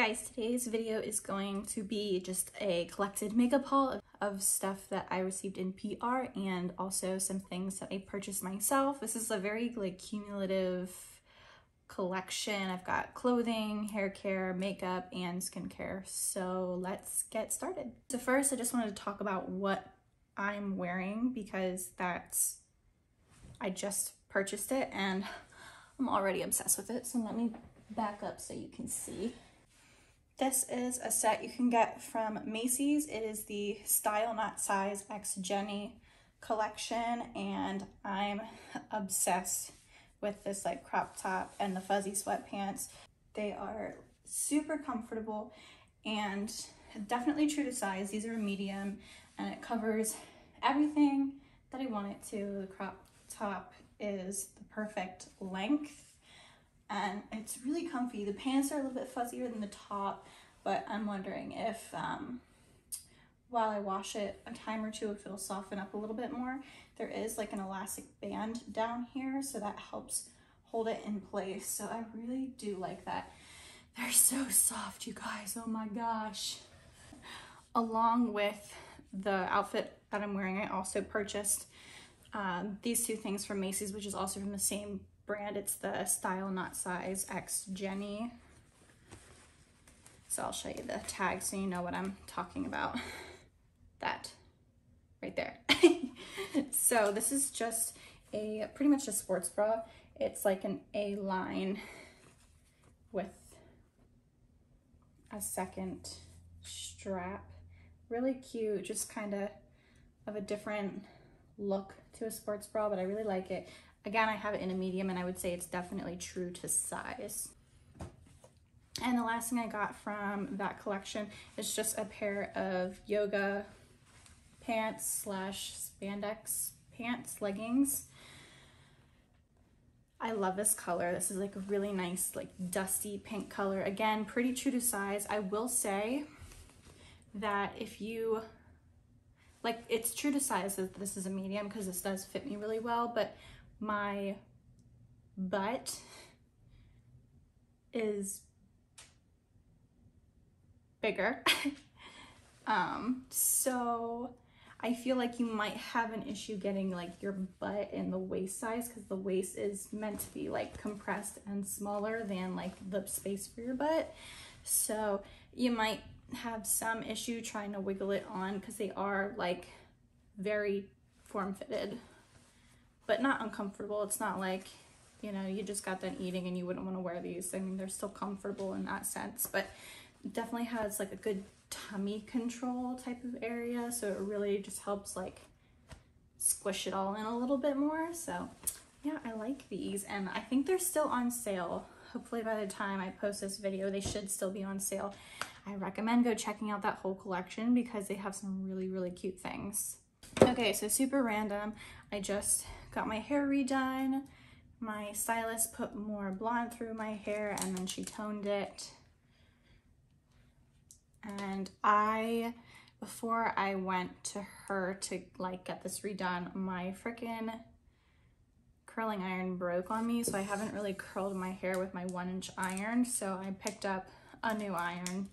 guys, today's video is going to be just a collected makeup haul of stuff that I received in PR and also some things that I purchased myself. This is a very cumulative collection. I've got clothing, hair care, makeup, and skincare. So let's get started. So first, I just wanted to talk about what I'm wearing because I just purchased it and I'm already obsessed with it. So let me back up so you can see. This is a set you can get from Macy's. It is the Style Not Size X Jenny collection, and I'm obsessed with this crop top and the fuzzy sweatpants. They are super comfortable and definitely true to size. These are a medium and it covers everything that I want it to. The crop top is the perfect length and it's really comfy. The pants are a little bit fuzzier than the top, but I'm wondering if while I wash it a time or two, if it'll soften up a little bit more. There is an elastic band down here, so that helps hold it in place. So I really do like that. They're so soft, you guys, oh my gosh. Along with the outfit that I'm wearing, I also purchased these two things from Macy's, which is also from the same brand. It's the Style Not Size X Jenny. So I'll show you the tag so you know what I'm talking about. That right there. So this is just pretty much a sports bra. It's like an A-line with a second strap. Really cute, just kind of a different look to a sports bra, but I really like it. Again, I have it in a medium and I would say it's definitely true to size. And the last thing I got from that collection is just a pair of yoga pants / spandex pants, leggings. I love this color. This is a really nice dusty pink color. Again, pretty true to size. I will say that if you it's true to size that this is a medium because this does fit me really well, but my butt is bigger. So I feel like you might have an issue getting your butt in the waist size because the waist is meant to be compressed and smaller than the space for your butt. So you might have some issue trying to wiggle it on because they are very form-fitted, but not uncomfortable. It's not you just got done eating and you wouldn't want to wear these. I mean, they're still comfortable in that sense, but it definitely has a good tummy control type of area, so it really just helps squish it all in a little bit more. So yeah, I like these, and I think they're still on sale. Hopefully by the time I post this video they should still be on sale. I recommend go checking out that whole collection because they have some really cute things. Okay, so super random, I just got my hair redone. My stylist put more blonde through my hair and then she toned it. And before I went to her to get this redone, my freaking curling iron broke on me, so I haven't really curled my hair with my 1-inch iron. So I picked up a new iron.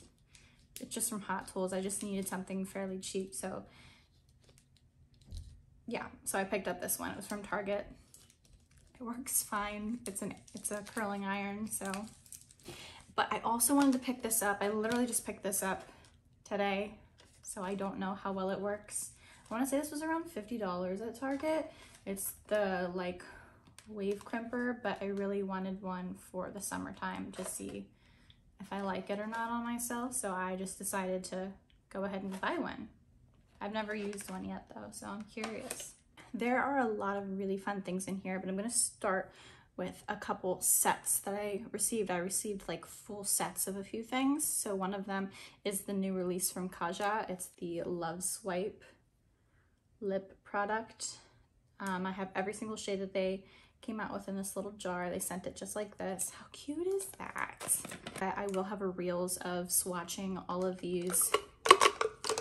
It's just from Hot Tools. I just needed something fairly cheap, so yeah. So I picked up this one. It was from Target. It works fine. It's a curling iron, so. But I also wanted to pick this up. I literally just picked this up today, so I don't know how well it works. I want to say this was around $50 at Target. It's the wave crimper, but I really wanted one for the summertime to see if I like it or not on myself, so I just decided to go ahead and buy one. I've never used one yet though, so I'm curious. There are a lot of really fun things in here, but I'm going to start with a couple sets that I received. I received full sets of a few things. So one of them is the new release from Kaja. It's the Love Swipe lip product. I have every single shade that they came out with in this little jar. They sent it just like this. How cute is that? I will have a reels of swatching all of these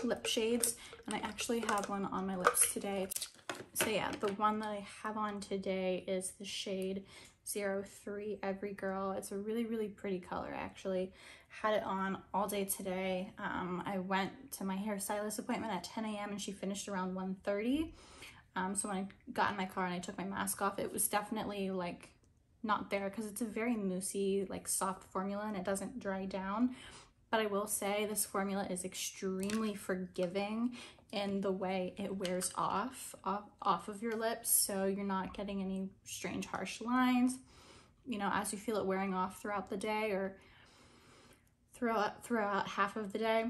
lip shades, and I actually have one on my lips today. So yeah, the one that I have on today is the shade 03 Every Girl. It's a really, really pretty color. I actually had it on all day today. I went to my hairstylist appointment at 10 a.m. and she finished around 1:30. So when I got in my car and I took my mask off, it was definitely like not there because it's a very moussey, like soft formula and it doesn't dry down. But I will say this formula is extremely forgiving in the way it wears off of your lips. So you're not getting any strange, harsh lines, you know, as you feel it wearing off throughout the day or throughout half of the day.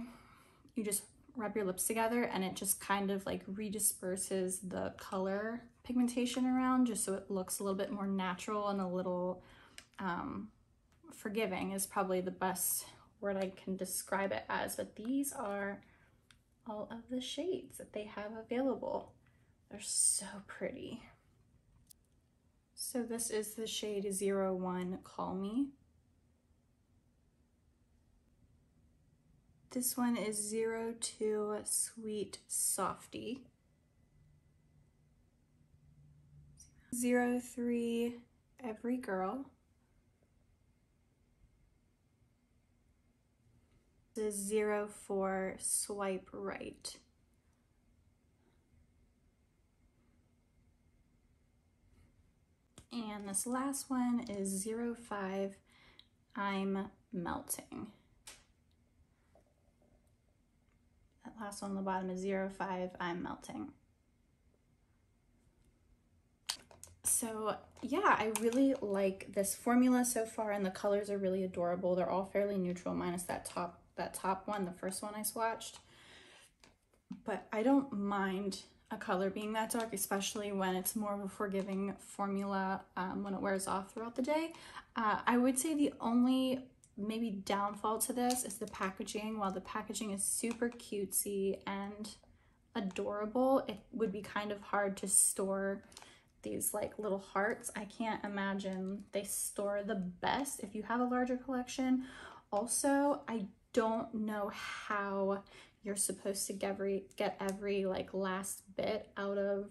You just rub your lips together and it just kind of like redisperses the color pigmentation around just so it looks a little bit more natural and a little forgiving is probably the best word I can describe it as. But these are all of the shades that they have available. They're so pretty. So this is the shade 01 Call Me. This one is 02 Sweet Softy. 03 Every Girl. This is 04 Swipe Right. And this last one is 05 I'm Melting. That last one on the bottom is 05 I'm Melting. So yeah, I really like this formula so far and the colors are really adorable. They're all fairly neutral minus that top one, the first one I swatched. But I don't mind a color being that dark, especially when it's more of a forgiving formula when it wears off throughout the day. I would say the only maybe downfall to this is the packaging. While the packaging is super cutesy and adorable, it would be kind of hard to store these like little hearts. I can't imagine they store the best if you have a larger collection. Also, I don't know how you're supposed to get every like last bit out of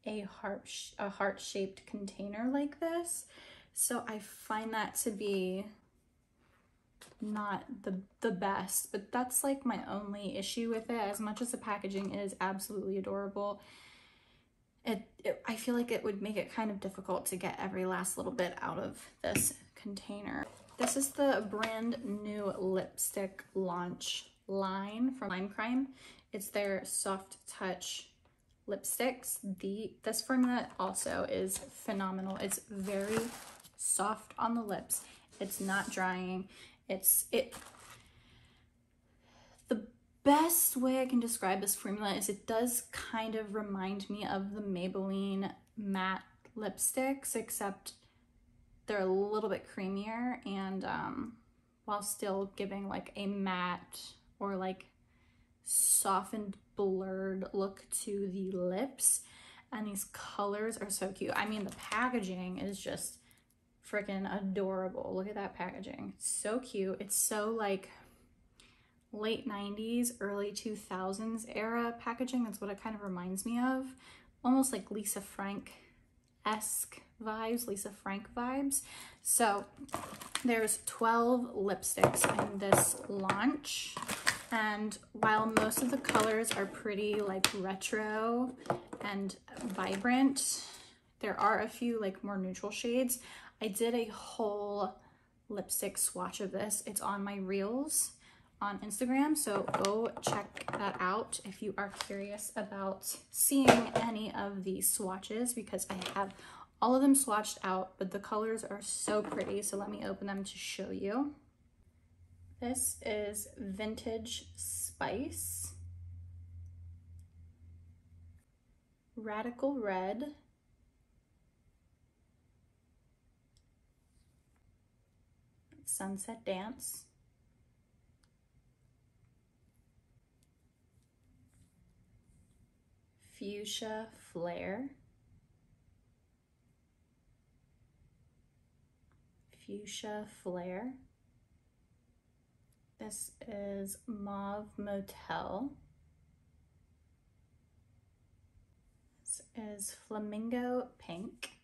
a heart-shaped container like this. So I find that to be not the best, but that's like my only issue with it. As much as the packaging is absolutely adorable, I feel like it would make it kind of difficult to get every last little bit out of this container. This is the brand new lipstick launch line from Lime Crime. It's their soft touch lipsticks. This formula also is phenomenal. It's very soft on the lips. It's not drying. The best way I can describe this formula is it does kind of remind me of the Maybelline matte lipsticks, except they're a little bit creamier and while still giving like a matte or like softened blurred look to the lips. And these colors are so cute. I mean, the packaging is just freaking adorable. Look at that packaging. It's so cute. It's so like late 90s, early 2000s era packaging. That's what it kind of reminds me of. Almost like Lisa Frank-esque vibes, Lisa Frank vibes. So there's 12 lipsticks in this launch. And while most of the colors are pretty like retro and vibrant, there are a few like more neutral shades. I did a whole lipstick swatch of this. It's on my reels on Instagram, so go check that out if you are curious about seeing any of these swatches, because I have all of them swatched out, but the colors are so pretty. So let me open them to show you. This is Vintage Spice, Radical Red, Sunset Dance, Fuchsia Flare, Fuchsia Flare. This is Mauve Motel. This is Flamingo Pink.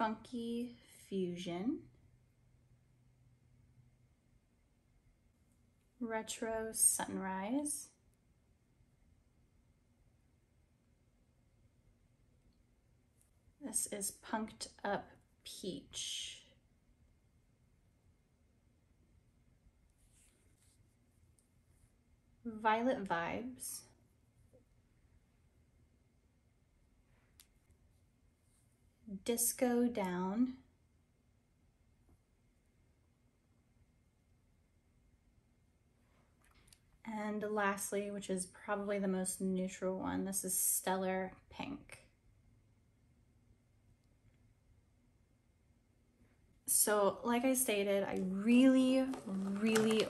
Funky Fusion, Retro Sunrise, this is Punked Up Peach, Violet Vibes, Disco Down, and lastly, which is probably the most neutral one, this is Stellar Pink. So like I stated, I really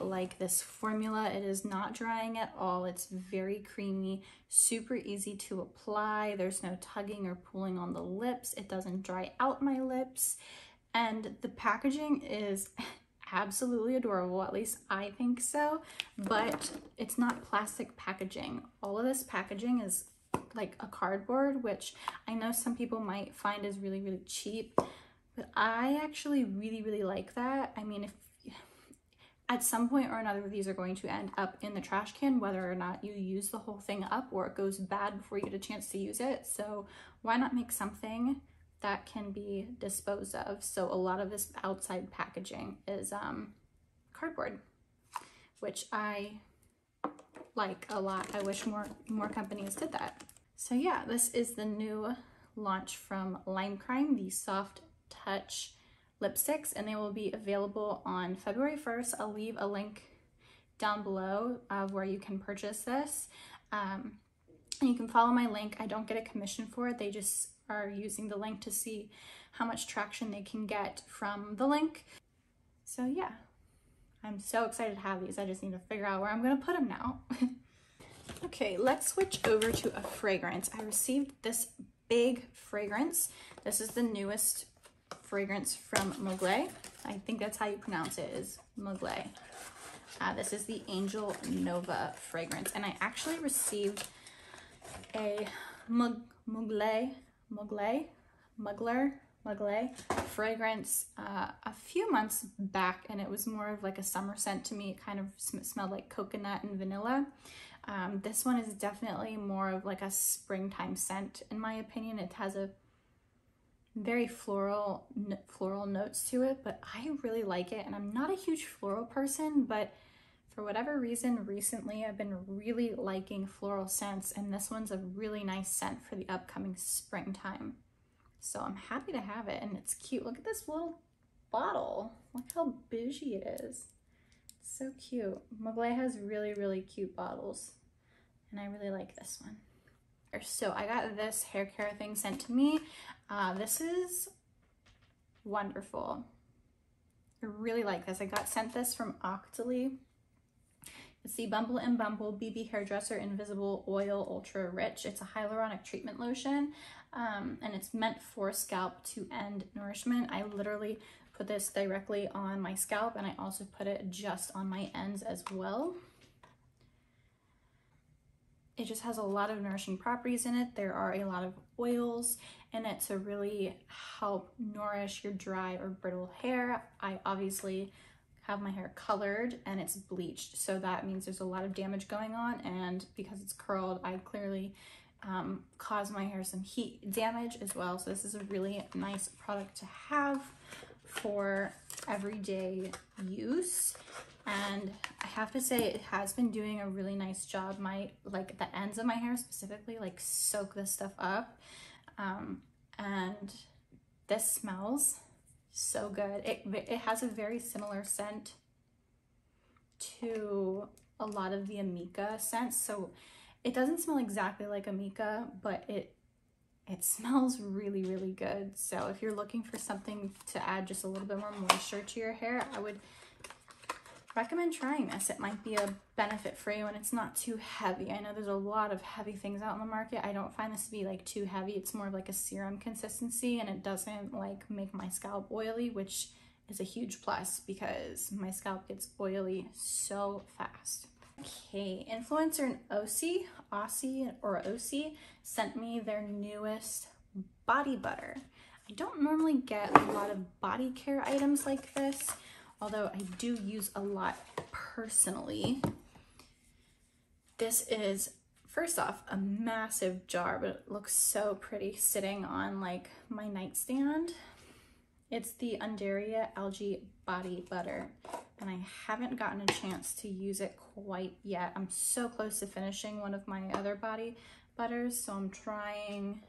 like this formula. It is not drying at all. It's very creamy, super easy to apply. There's no tugging or pulling on the lips. It doesn't dry out my lips. And the packaging is absolutely adorable, at least I think so, but it's not plastic packaging. All of this packaging is like a cardboard, which I know some people might find is really cheap. But I actually really like that. I mean, if at some point or another these are going to end up in the trash can, whether or not you use the whole thing up or it goes bad before you get a chance to use it. So why not make something that can be disposed of? So a lot of this outside packaging is cardboard, which I like a lot. I wish more companies did that. So yeah, this is the new launch from Lime Crime, the Soft Touch lipsticks, and they will be available on February 1st. I'll leave a link down below of where you can purchase this. And you can follow my link. I don't get a commission for it. They just are using the link to see how much traction they can get from the link. So yeah, I'm so excited to have these. I just need to figure out where I'm gonna put them now. Okay, let's switch over to a fragrance. I received this big fragrance. This is the newest fragrance from Mugler. I think that's how you pronounce it, is Mugler. This is the Angel Nova fragrance, and I actually received a Mugler fragrance a few months back, and it was more of like a summer scent to me. It kind of smelled like coconut and vanilla. This one is definitely more of like a springtime scent, in my opinion. It has a very floral notes to it, but I really like it. And I'm not a huge floral person, but for whatever reason recently I've been really liking floral scents, and this one's a really nice scent for the upcoming springtime. So I'm happy to have it, and it's cute. Look at this little bottle. Look how bougie it is. It's so cute. Mugler has really cute bottles, and I really like this one. So I got this hair care thing sent to me. This is wonderful. I really like this. I got sent this from Octoly. It's the Bumble and Bumble BB Hairdresser Invisible Oil Ultra Rich. It's a hyaluronic treatment lotion, and it's meant for scalp to end nourishment. I literally put this directly on my scalp, and I also put it just on my ends as well. It just has a lot of nourishing properties in it. There are a lot of oils in it to really help nourish your dry or brittle hair. I obviously have my hair colored and it's bleached, so that means there's a lot of damage going on, and because it's curled, I clearly cause my hair some heat damage as well. So this is a really nice product to have for everyday use. And I have to say, it has been doing a really nice job. Like the ends of my hair specifically, like soak this stuff up. And this smells so good. It has a very similar scent to a lot of the Amika scents. So it doesn't smell exactly like Amika, but it smells really good. So if you're looking for something to add just a little bit more moisture to your hair, I would recommend trying this. It might be a benefit for you, and it's not too heavy. I know there's a lot of heavy things out in the market. I don't find this to be like too heavy. It's more of like a serum consistency, and it doesn't like make my scalp oily, which is a huge plus because my scalp gets oily so fast. Okay, influencer Aussie sent me their newest body butter. I don't normally get a lot of body care items like this, although I do use a lot personally. This is, first off, a massive jar, but it looks so pretty sitting on like my nightstand. It's the Undaria Algae Body Butter, and I haven't gotten a chance to use it quite yet. I'm so close to finishing one of my other body butters, so I'm trying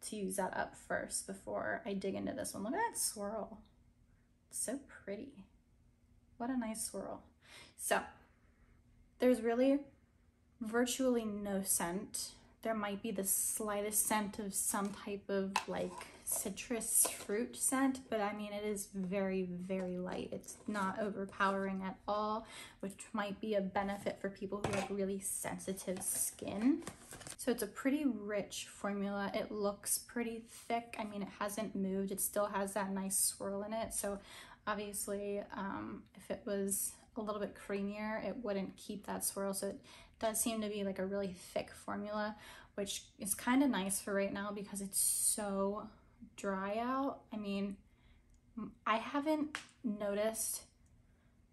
to use that up first before I dig into this one. Look at that swirl. It's so pretty. What a nice swirl. So there's really virtually no scent. There might be the slightest scent of some type of like citrus fruit scent, but I mean, it is very, very light. It's not overpowering at all, which might be a benefit for people who have really sensitive skin. So it's a pretty rich formula. It looks pretty thick. I mean, it hasn't moved. It still has that nice swirl in it. So obviously, if it was a little bit creamier, it wouldn't keep that swirl. So it does seem to be like a really thick formula, which is kind of nice for right now because it's so dry out. I mean, I haven't noticed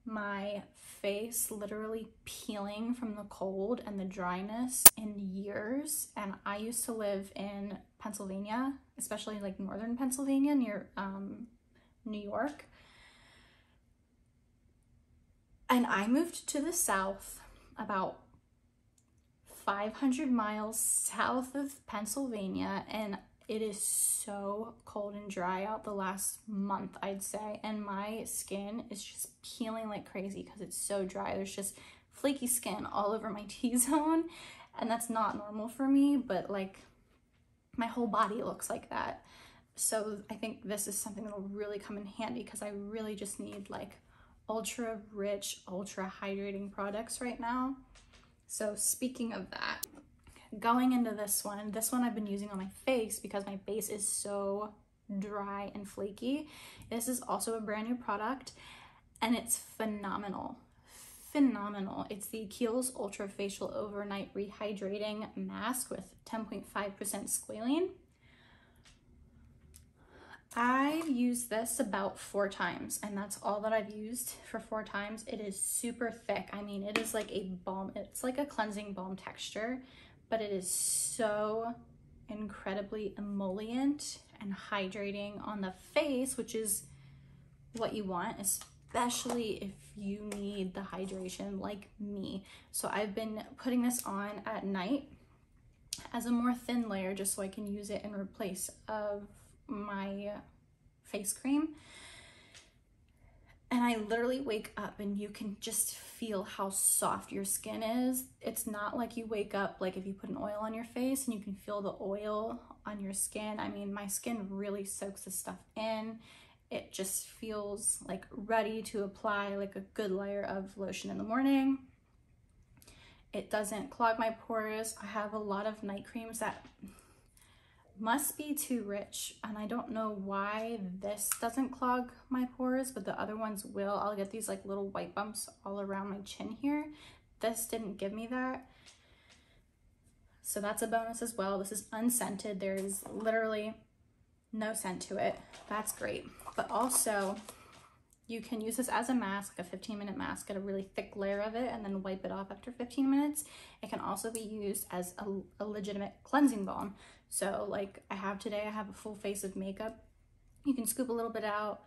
my face literally peeling from the cold and the dryness in years. And I used to live in Pennsylvania, especially like northern Pennsylvania near New York. And I moved to the south about 500 miles south of Pennsylvania, and it is so cold and dry out the last month, I'd say, and my skin is just peeling like crazy because it's so dry. There's just flaky skin all over my T-zone, and that's not normal for me, but like my whole body looks like that. So I think this is something that'll really come in handy because I really just need like ultra rich, ultra hydrating products right now. So speaking of that, going into this one I've been using on my face because my face is so dry and flaky. This is also a brand new product and it's phenomenal. It's the Kiehl's Ultra Facial Overnight Rehydrating Mask with 10.5% squalene. I've used this about 4 times, and that's all that I've used for 4 times. It is super thick. I mean, it is like a balm. It's like a cleansing balm texture, but it is so incredibly emollient and hydrating on the face, which is what you want, especially if you need the hydration like me. So I've been putting this on at night as a more thin layer just so I can use it in replace of my face cream. And I literally wake up and you can just feel how soft your skin is. It's not like you wake up like if you put an oil on your face and you can feel the oil on your skin. I mean, my skin really soaks this stuff in. It just feels like ready to apply like a good layer of lotion in the morning. It doesn't clog my pores. I have a lot of night creams that must be too rich, and I don't know why this doesn't clog my pores, but the other ones will. I'll get these like little white bumps all around my chin here. This didn't give me that, so that's a bonus as well. This is unscented. There is literally no scent to it. That's great. But also you can use this as a mask, like a 15-minute mask, get a really thick layer of it and then wipe it off after 15 minutes. It can also be used as a legitimate cleansing balm. So like I have today, I have a full face of makeup. You can scoop a little bit out,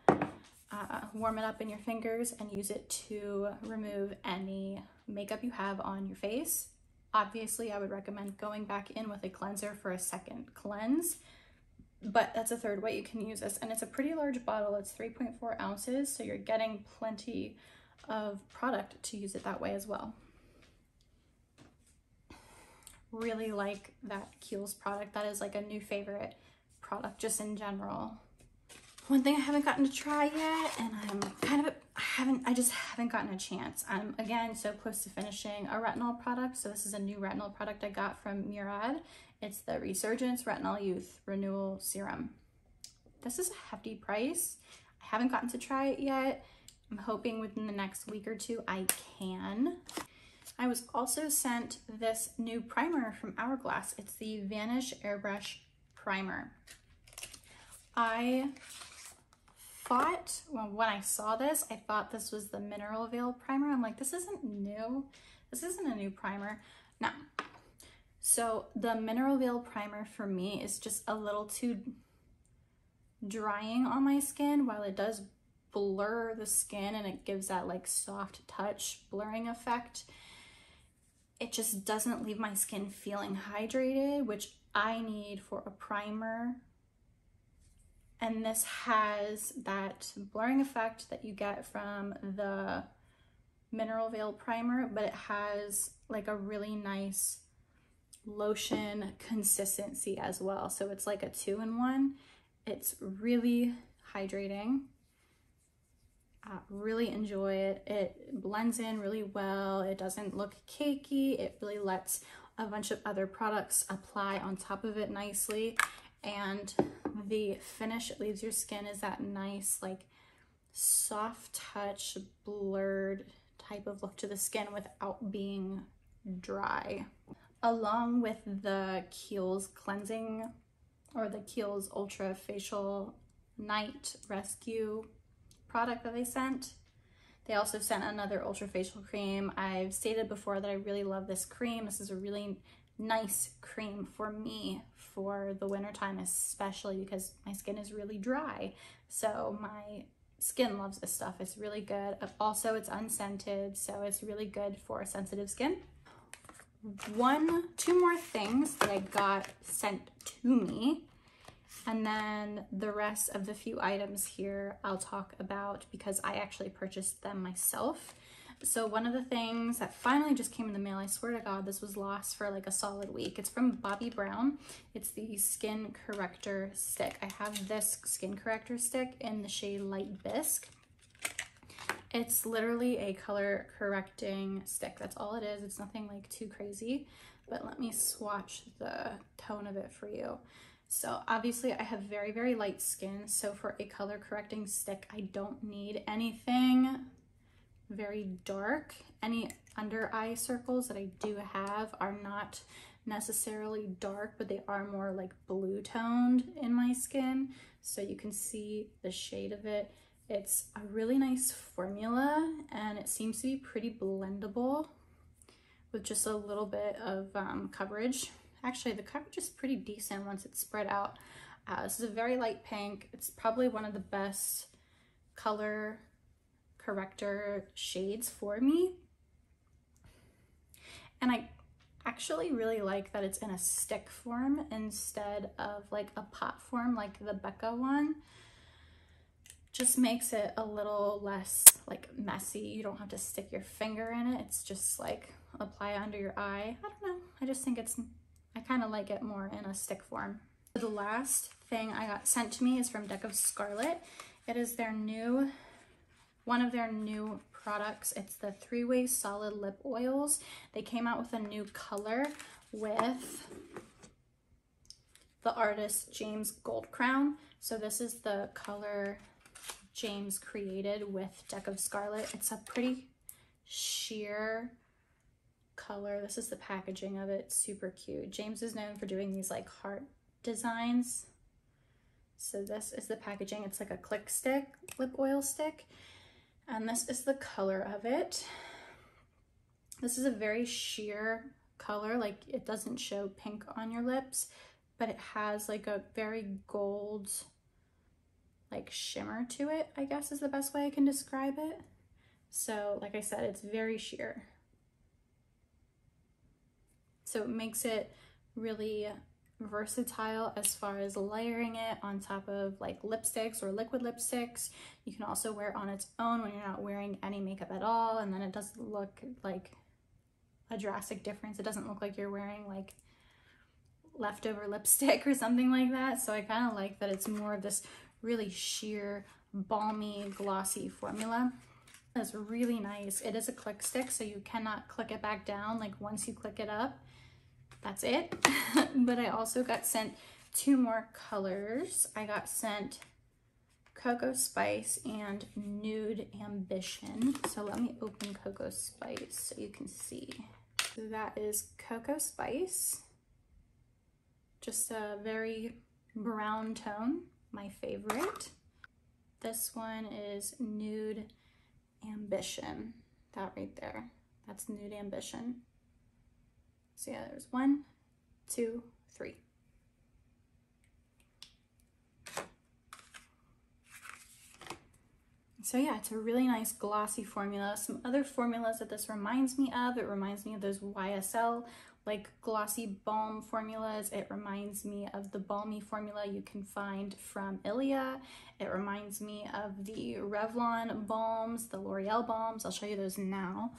warm it up in your fingers and use it to remove any makeup you have on your face. Obviously, I would recommend going back in with a cleanser for a second cleanse, but that's a third way you can use this. And it's a pretty large bottle. It's 3.4 ounces. So you're getting plenty of product to use it that way as well. Really like that Kiehl's product. That is like a new favorite product just in general. One thing I haven't gotten to try yet, and I just haven't gotten a chance. I'm again so close to finishing a retinol product. So this is a new retinol product I got from Murad. It's the Resurgence Retinol Youth Renewal Serum. This is a hefty price. I haven't gotten to try it yet. I'm hoping within the next week or 2 I can. I was also sent this new primer from Hourglass. It's the Vanish Airbrush Primer. I thought, well, when I saw this, I thought this was the Mineral Veil primer. I'm like, this isn't new. This isn't a new primer. No. So the Mineral Veil primer for me is just a little too drying on my skin. While it does blur the skin and it gives that like soft touch blurring effect, it just doesn't leave my skin feeling hydrated, which I need for a primer. And this has that blurring effect that you get from the Mineral Veil primer, but it has like a really nice lotion consistency as well. So it's like a 2-in-1. It's really hydrating. Really enjoy it. It blends in really well. It doesn't look cakey. It really lets a bunch of other products apply on top of it nicely. And the finish it leaves your skin is that nice, like soft touch, blurred type of look to the skin without being dry. Along with the Kiehl's cleansing, or the Kiehl's Ultra Facial Night Rescue product that they sent, they also sent another Ultra Facial cream. I've stated before that I really love this cream. This is a really nice cream for me for the winter time, especially because my skin is really2 So my skin loves this stuff. It's really good. Also, it's unscented, so it's really good for sensitive skin. Two more things that I got sent to me, and then the rest of the few items here I'll talk about because I actually purchased them myself. So one of the things that finally just came in the mail, I swear to God, this was lost for like a solid week. It's from Bobbi Brown. It's the Skin Corrector Stick. I have this Skin Corrector Stick in the shade Light Bisque. It's literally a color correcting stick. That's all it is. It's nothing like too crazy, but let me swatch the tone of it for you. So obviously I have very, very light skin. So for a color correcting stick, I don't need anything very dark. Any under eye circles that I do have are not necessarily dark, but they are more like blue toned in my skin. So you can see the shade of it. It's a really nice formula and it seems to be pretty blendable with just a little bit of coverage. Actually, the coverage is pretty decent once it's spread out. This is a very light pink. It's probably one of the best color corrector shades for me. And I actually really like that it's in a stick form instead of like a pot form like the Becca one. Just makes it a little less like messy. You don't have to stick your finger in it. It's just like apply it under your eye. I don't know. I just think I kind of like it more in a stick form. The last thing I got sent to me is from Deck of Scarlett. It is their one of their new products. It's the 3-way solid lip oils. They came out with a new color with the artist James Goldcrown. So this is the color James created with Deck of Scarlett. It's a pretty sheer color. This is the packaging of it. Super cute. James is known for doing these like heart designs. So this is the packaging. It's like a click stick, lip oil stick. And this is the color of it. This is a very sheer color. Like it doesn't show pink on your lips, but it has like a very gold like shimmer to it, I guess is the best way I can describe it. So like I said, it's very sheer. So it makes it really versatile as far as layering it on top of like lipsticks or liquid lipsticks. You can also wear it on its own when you're not wearing any makeup at all, and then it doesn't look like a drastic difference. It doesn't look like you're wearing like leftover lipstick or something like that. So I kind of like that it's more of this really sheer, balmy, glossy formula. It's really nice. It is a click stick, so you cannot click it back down. Like once you click it up, that's it. But I also got sent 2 more colors. I got sent Cocoa Spice and Nude Ambition. So let me open Cocoa Spice so you can see. So that is Cocoa Spice. Just a very brown tone. my favorite. This one is Nude Ambition. That right there, that's Nude Ambition. So yeah, there's 1, 2, 3. So yeah, it's a really nice glossy formula. Some other formulas that this reminds me of, it reminds me of those YSL like glossy balm formulas. It reminds me of the balmy formula you can find from Ilia. It reminds me of the Revlon balms, the L'Oreal balms. I'll show you those now.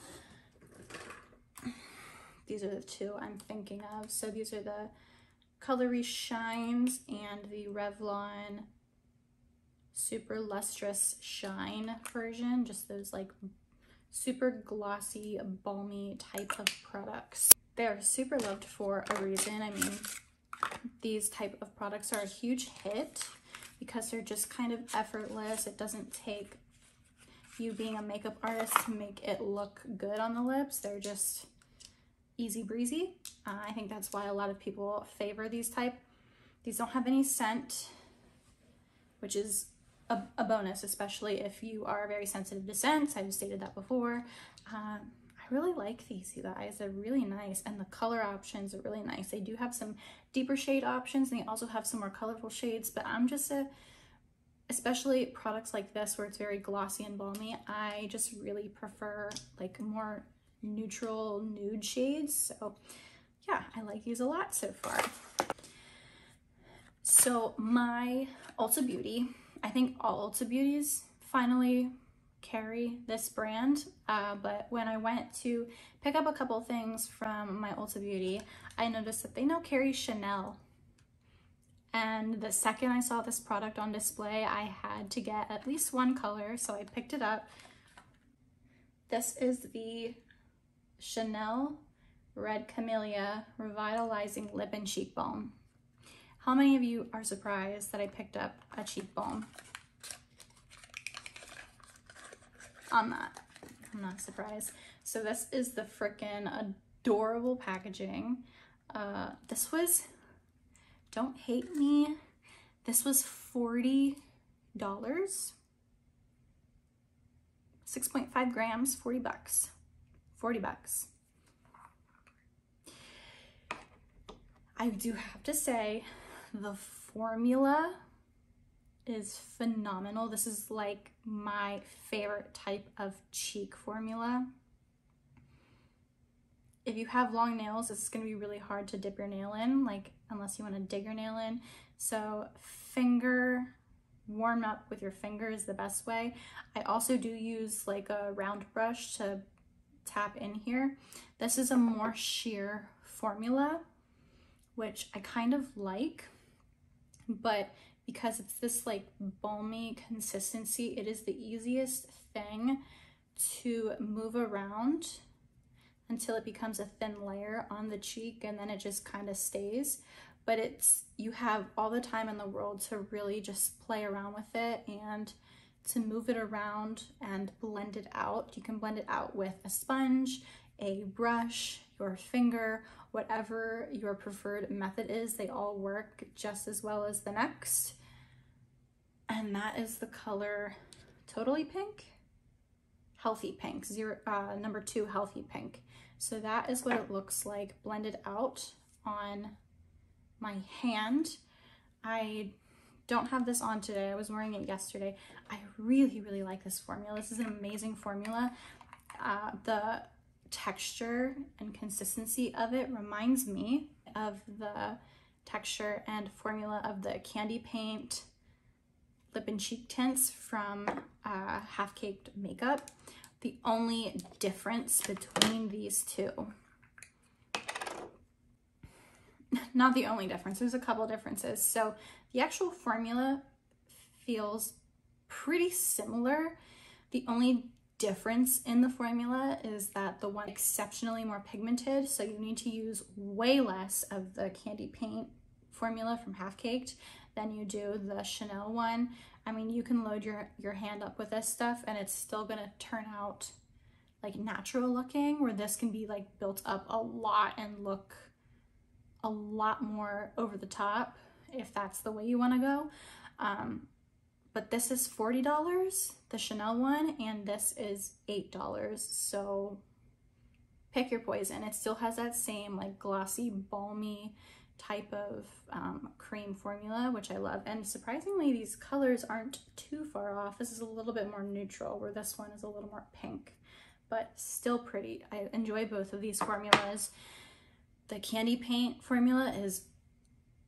These are the two I'm thinking of. So these are the Colory Shines and the Revlon Super Lustrous Shine version. Just those like super glossy, balmy type of products. They're super loved for a reason. I mean, these type of products are a huge hit because they're just kind of effortless. It doesn't take you being a makeup artist to make it look good on the lips. They're just easy breezy. I think that's why a lot of people favor these type. These don't have any scent, which is a bonus, especially if you are very sensitive to scents. I've stated that before. I really like these, you guys. They're really nice, and the color options are really nice. They do have some deeper shade options, and they also have some more colorful shades, but I'm just especially products like this where it's very glossy and balmy, I just really prefer like more neutral nude shades. So yeah, I like these a lot so far. So my Ulta Beauty, I think all Ulta Beauties finally carry this brand, but when I went to pick up a couple things from my Ulta Beauty, I noticed that they now carry Chanel. And the second I saw this product on display, I had to get at least one color, so I picked it up. This is the Chanel Red Camellia Revitalizing Lip and Cheek Balm. How many of you are surprised that I picked up a cheek balm? I'm not surprised. So this is the frickin' adorable packaging. This was, don't hate me, this was $40. 6.5 grams, 40 bucks. 40 bucks. I do have to say, the formula is phenomenal. This is like my favorite type of cheek formula. If you have long nails, this is going to be really hard to dip your nail in, like unless you want to dig your nail in. So warm up with your finger is the best way. I also do use like a round brush to tap in here. This is a more sheer formula, which I kind of like, but because it's this like balmy consistency, it is the easiest thing to move around until it becomes a thin layer on the cheek, and then it just kind of stays. But you have all the time in the world to really just play around with it and to move it around and blend it out. You can blend it out with a sponge, a brush, your finger, whatever your preferred method is. They all work just as well as the next. And that is the color Totally Pink? Healthy Pink, number 2 Healthy Pink. So that is what it looks like blended out on my hand. I don't have this on today. I was wearing it yesterday. I really, really like this formula. This is an amazing formula. The texture and consistency of it reminds me of the texture and formula of the Candy Paint lip and cheek tints from Half Caked Makeup. The only difference between these two, not the only difference, there's a couple differences. So the actual formula feels pretty similar. The only difference in the formula is that the one is exceptionally more pigmented, so you need to use way less of the Candy Paint formula from Half Caked than you do the Chanel one. I mean, you can load your hand up with this stuff and it's still gonna turn out like natural looking, where this can be like built up a lot and look a lot more over the top if that's the way you want to go. But this is $40, the Chanel one, and this is $8. So pick your poison. It still has that same like glossy, balmy type of cream formula, which I love. And surprisingly, these colors aren't too far off. This is a little bit more neutral, where this one is a little more pink, but still pretty. I enjoy both of these formulas. The candy paint formula is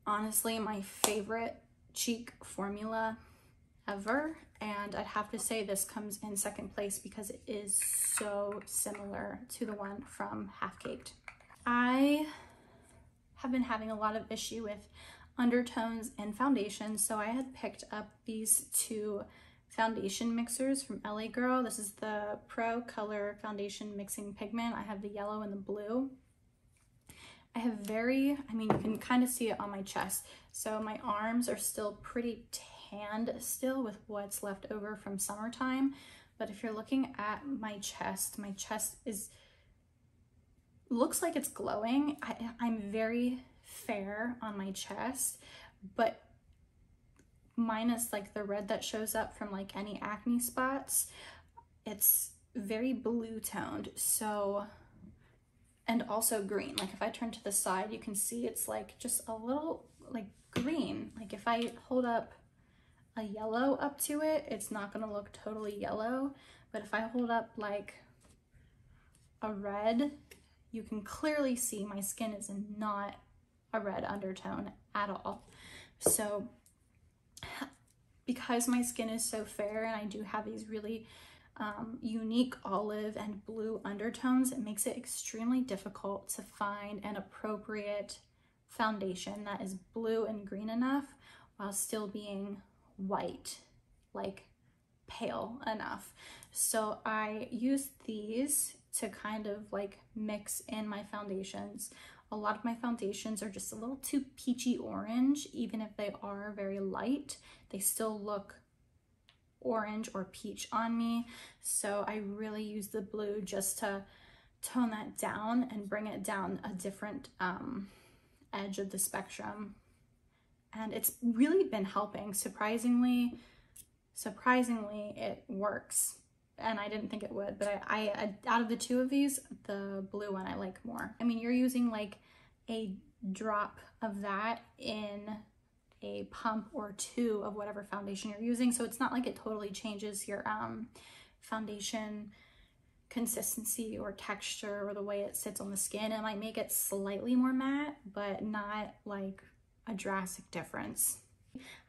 honestly my favorite cheek formula ever, and I'd have to say this comes in second place because it is so similar to the one from Half Caked. I have been having a lot of issue with undertones and foundation, so I had picked up these two foundation mixers from LA Girl. This is the Pro Color Foundation Mixing Pigment. I have the yellow and the blue. I have you can kind of see it on my chest. So my arms are still pretty tanned still with what's left over from summertime. But if you're looking at my chest looks like it's glowing. I'm very fair on my chest, but minus like the red that shows up from like any acne spots, it's very blue toned. So, and also green. Like if I turn to the side, you can see it's like just a little like green. Like if I hold up a yellow up to it, it's not gonna look totally yellow. But if I hold up like a red, you can clearly see my skin is not a red undertone at all. So because my skin is so fair and I do have these really unique olive and blue undertones, it makes it extremely difficult to find an appropriate foundation that is blue and green enough while still being white, like pale enough. So I use these to kind of like mix in my foundations. A lot of my foundations are just a little too peachy orange. Even if they are very light, they still look orange or peach on me. So I really use the blue just to tone that down and bring it down a different edge of the spectrum. And it's really been helping. Surprisingly, it works. And I didn't think it would, but I out of the two of these, the blue one I like more. I mean, you're using like a drop of that in a pump or two of whatever foundation you're using, so it's not like it totally changes your foundation consistency or texture or the way it sits on the skin. It might make it slightly more matte, but not like a drastic difference.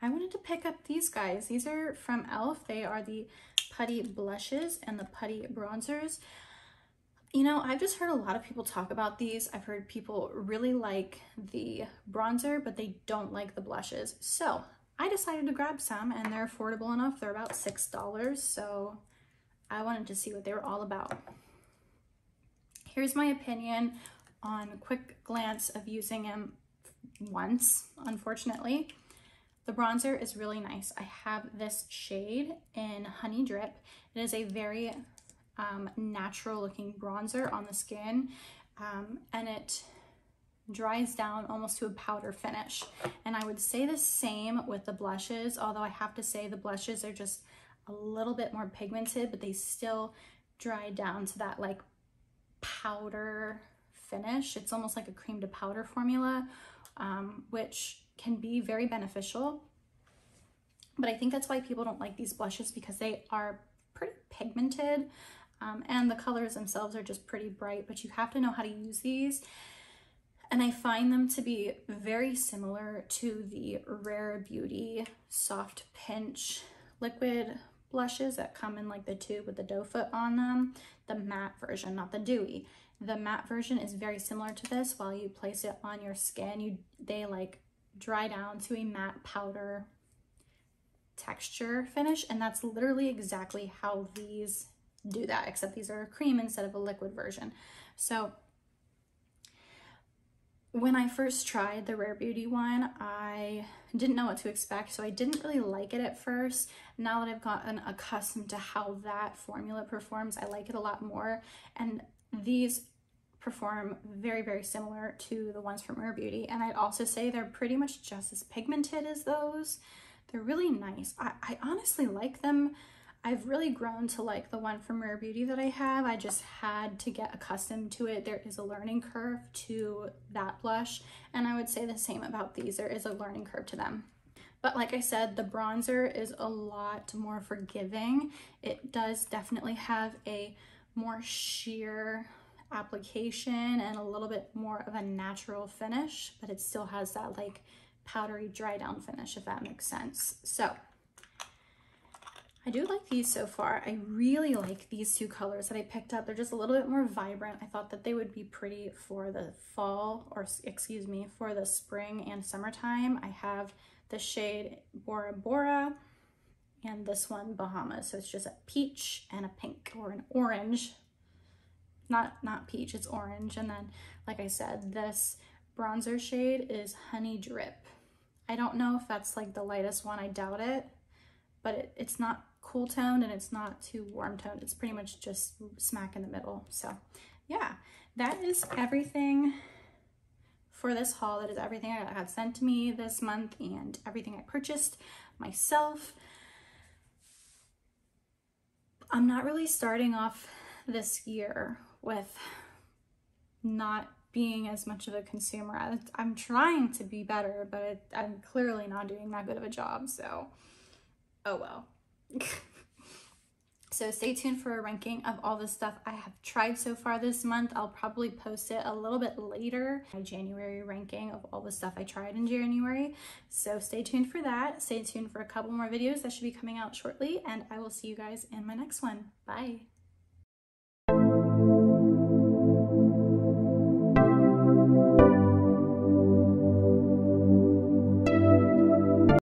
I wanted to pick up these guys. These are from e.l.f. They are the Putty Blushes and the Putty Bronzers. You know, I've just heard a lot of people talk about these. I've heard people really like the bronzer, but they don't like the blushes. So I decided to grab some, and they're affordable enough. They're about $6, so I wanted to see what they were all about. Here's my opinion on quick glance of using them once, unfortunately. The bronzer is really nice. I have this shade in Honey Drip. It is a very natural looking bronzer on the skin, and it dries down almost to a powder finish. And I would say the same with the blushes, although I have to say the blushes are just a little bit more pigmented, but they still dry down to that like powder finish. It's almost like a cream to powder formula, which can be very beneficial. But I think that's why people don't like these blushes, because they are pretty pigmented, and the colors themselves are just pretty bright, but you have to know how to use these. And I find them to be very similar to the Rare Beauty Soft Pinch liquid blushes that come in like the tube with the doe foot on them, the matte version, not the dewy. The matte version is very similar to this. While you place it on your skin, they like dry down to a matte powder texture finish, and that's literally exactly how these do that, except these are a cream instead of a liquid version. So when I first tried the Rare Beauty one, I didn't know what to expect, so I didn't really like it at first. Now that I've gotten accustomed to how that formula performs, I like it a lot more. And these perform very, very similar to the ones from Rare Beauty. And I'd also say they're pretty much just as pigmented as those. They're really nice. I honestly like them. I've really grown to like the one from Rare Beauty that I have. I just had to get accustomed to it. There is a learning curve to that blush, and I would say the same about these. There is a learning curve to them. But like I said, the bronzer is a lot more forgiving. It does definitely have a more sheer application and a little bit more of a natural finish, but it still has that like powdery dry down finish, if that makes sense. So I do like these so far. I really like these two colors that I picked up. They're just a little bit more vibrant. I thought that they would be pretty for the fall, or excuse me, for the spring and summertime. I have the shade Bora Bora and this one Bahamas. So it's just a peach and a pink, or an orange. Not peach, it's orange. And then, like I said, this bronzer shade is Honey Drip. I don't know if that's like the lightest one, I doubt it, but it's not cool toned and it's not too warm toned. It's pretty much just smack in the middle. So yeah, that is everything for this haul. That is everything I got sent to me this month and everything I purchased myself. I'm not really starting off this year with not being as much of a consumer. I'm trying to be better, but I'm clearly not doing that good of a job, so oh well. So stay tuned for a ranking of all the stuff I have tried so far this month. I'll probably post it a little bit later, my January ranking of all the stuff I tried in January. So stay tuned for that. Stay tuned for a couple more videos that should be coming out shortly, and I will see you guys in my next one. Bye.